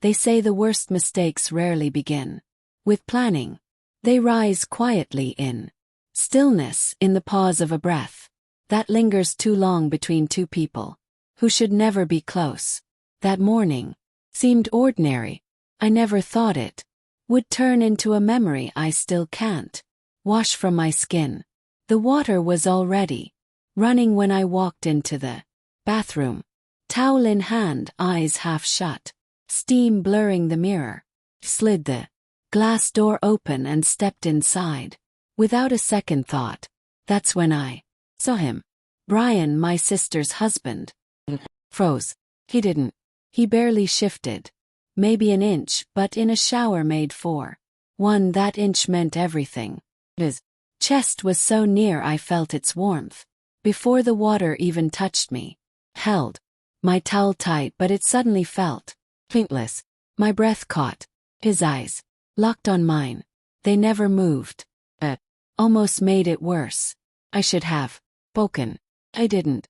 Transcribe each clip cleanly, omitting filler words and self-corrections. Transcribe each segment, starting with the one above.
They say the worst mistakes rarely begin with planning. They rise quietly in stillness, in the pause of a breath that lingers too long between two people who should never be close. That morning seemed ordinary. I never thought it would turn into a memory I still can't wash from my skin. The water was already running when I walked into the bathroom, towel in hand, eyes half shut, steam blurring the mirror. Slid the glass door open and stepped inside. Without a second thought, that's when I saw him. Brian, my sister's husband. Froze. He didn't. He barely shifted. Maybe an inch, but in a shower made for one, that inch meant everything. His chest was so near I felt its warmth before the water even touched me. Held my towel tight, but it suddenly felt pointless. My breath caught. His eyes locked on mine. They never moved. It almost made it worse. I should have spoken. I didn't.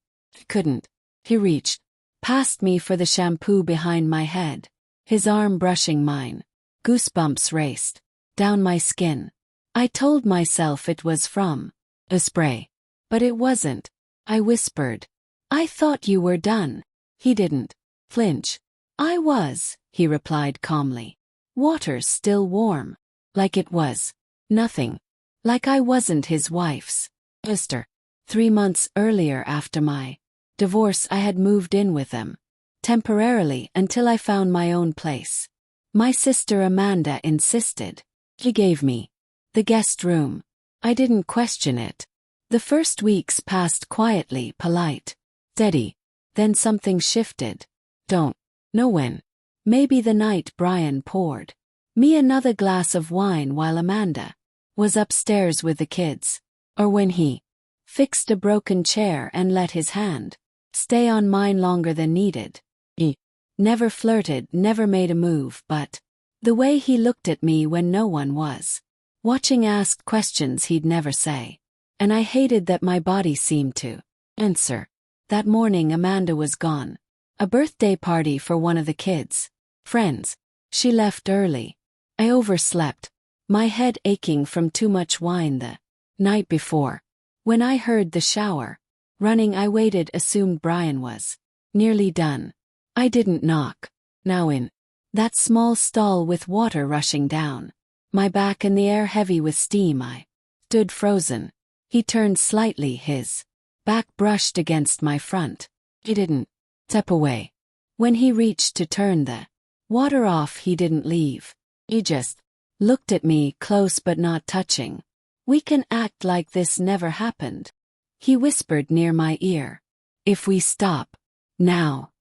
Couldn't. He reached past me for the shampoo behind my head, his arm brushing mine. Goosebumps raced down my skin. I told myself it was from a spray, but it wasn't. I whispered, "I thought you were done." He didn't flinch. "I was," he replied calmly. Water still warm. Like it was nothing. Like I wasn't his wife's sister. 3 months earlier, after my divorce, I had moved in with them temporarily until I found my own place. My sister Amanda insisted. She gave me the guest room. I didn't question it. The first weeks passed quietly, polite, steady. Then something shifted. Don't know when. Maybe the night Brian poured me another glass of wine while Amanda was upstairs with the kids. Or when he fixed a broken chair and let his hand stay on mine longer than needed. He never flirted, never made a move, but the way he looked at me when no one was watching, asked questions he'd never say. And I hated that my body seemed to answer. That morning Amanda was gone. A birthday party for one of the kids' friends. She left early. I overslept, my head aching from too much wine the night before. When I heard the shower running, I waited, assumed Brian was nearly done. I didn't knock. Now in that small stall with water rushing down my back and the air heavy with steam, I stood frozen. He turned slightly, his back brushed against my front. He didn't step away. When he reached to turn the water off, he didn't leave. He just looked at me, close but not touching. "We can act like this never happened," he whispered near my ear. "If we stop now."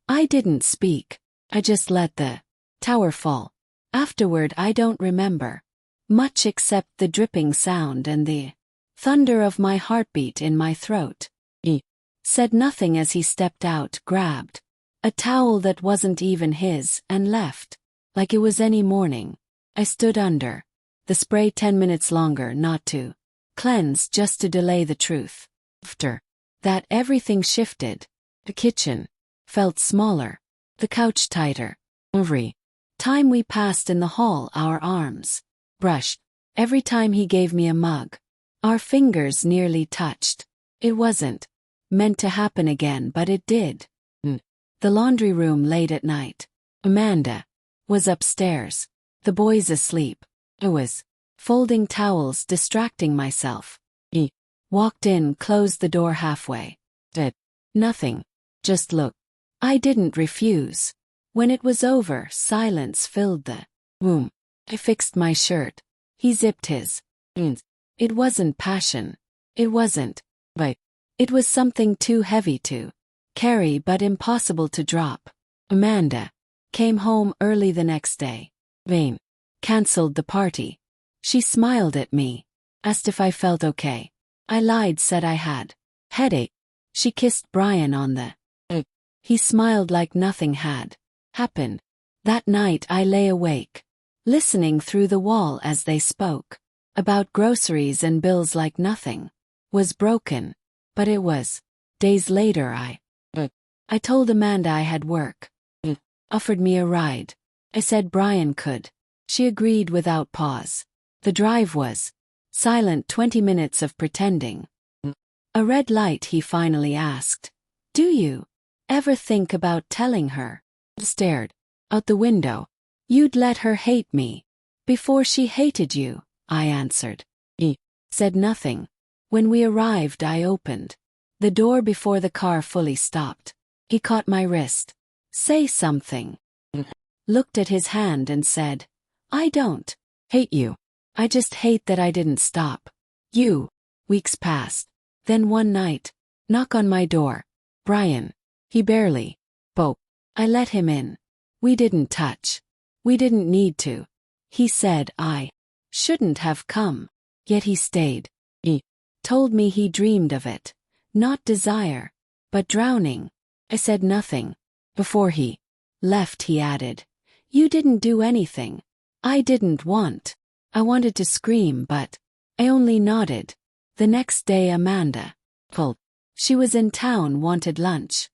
I didn't speak. I just let the tower fall. Afterward, I don't remember much except the dripping sound and the thunder of my heartbeat in my throat. He said nothing as he stepped out, grabbed a towel that wasn't even his, and left. Like it was any morning. I stood under the spray 10 minutes longer, not to cleanse, just to delay the truth. After that, everything shifted. The kitchen felt smaller, the couch tighter. Every time we passed in the hall, our arms brushed. Every time he gave me a mug, our fingers nearly touched. It wasn't meant to happen again, but it did. The laundry room late at night. Amanda was upstairs, the boys asleep. I was folding towels, distracting myself. He walked in, closed the door halfway. Did nothing. Just look. I didn't refuse. When it was over, silence filled the room. I fixed my shirt. He zipped his jeans. It wasn't passion. It wasn't. But it was something too heavy to carry but impossible to drop. Amanda came home early the next day. Vane cancelled the party. She smiled at me, asked if I felt okay. I lied, said I had headache. She kissed Brian on the He smiled like nothing had happened. That night I lay awake, listening through the wall as they spoke about groceries and bills like nothing was broken. But it was days later I told Amanda I had work Offered me a ride. I said Brian could. She agreed without pause. The drive was silent 20 minutes of pretending. A red light, he finally asked. Do you ever think about telling her? Stared out the window. You'd let her hate me before she hated you, I answered. He said nothing. When we arrived, I opened the door before the car fully stopped. He caught my wrist. Say something. Looked at his hand and said, I don't hate you. I just hate that I didn't stop you. Weeks passed. Then one night, knock on my door. Brian. He barely spoke. I let him in. We didn't touch. We didn't need to. He said I shouldn't have come. Yet he stayed. He told me he dreamed of it. Not desire, but drowning. I said nothing. Before he left, he added, You didn't do anything. I didn't want. I wanted to scream, but I only nodded. The next day, Amanda called. She was in town, wanted lunch.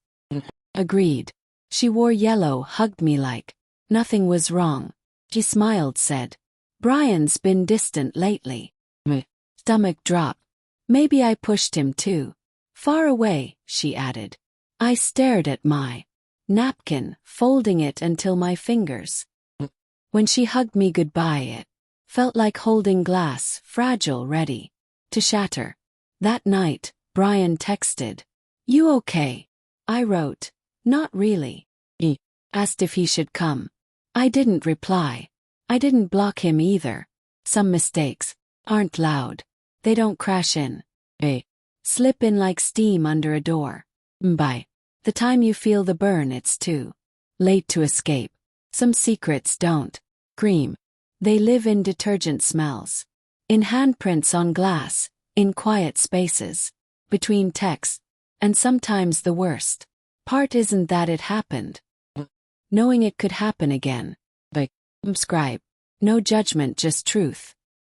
Agreed. She wore yellow, hugged me like nothing was wrong. She smiled, said, Brian's been distant lately. My stomach dropped. Maybe I pushed him too far away, she added. I stared at my napkin, folding it until my fingers. When she hugged me goodbye, it felt like holding glass, fragile, ready to shatter. That night, Brian texted, You okay? I wrote, Not really. He asked if he should come. I didn't reply. I didn't block him either. Some mistakes aren't loud. They don't crash in. They slip in like steam under a door. By the time you feel the burn, it's too late to escape. Some secrets don't scream. They live in detergent smells, in handprints on glass, in quiet spaces, between texts, and sometimes the worst part isn't that it happened. Knowing it could happen again. Subscribe. No judgment, just truth.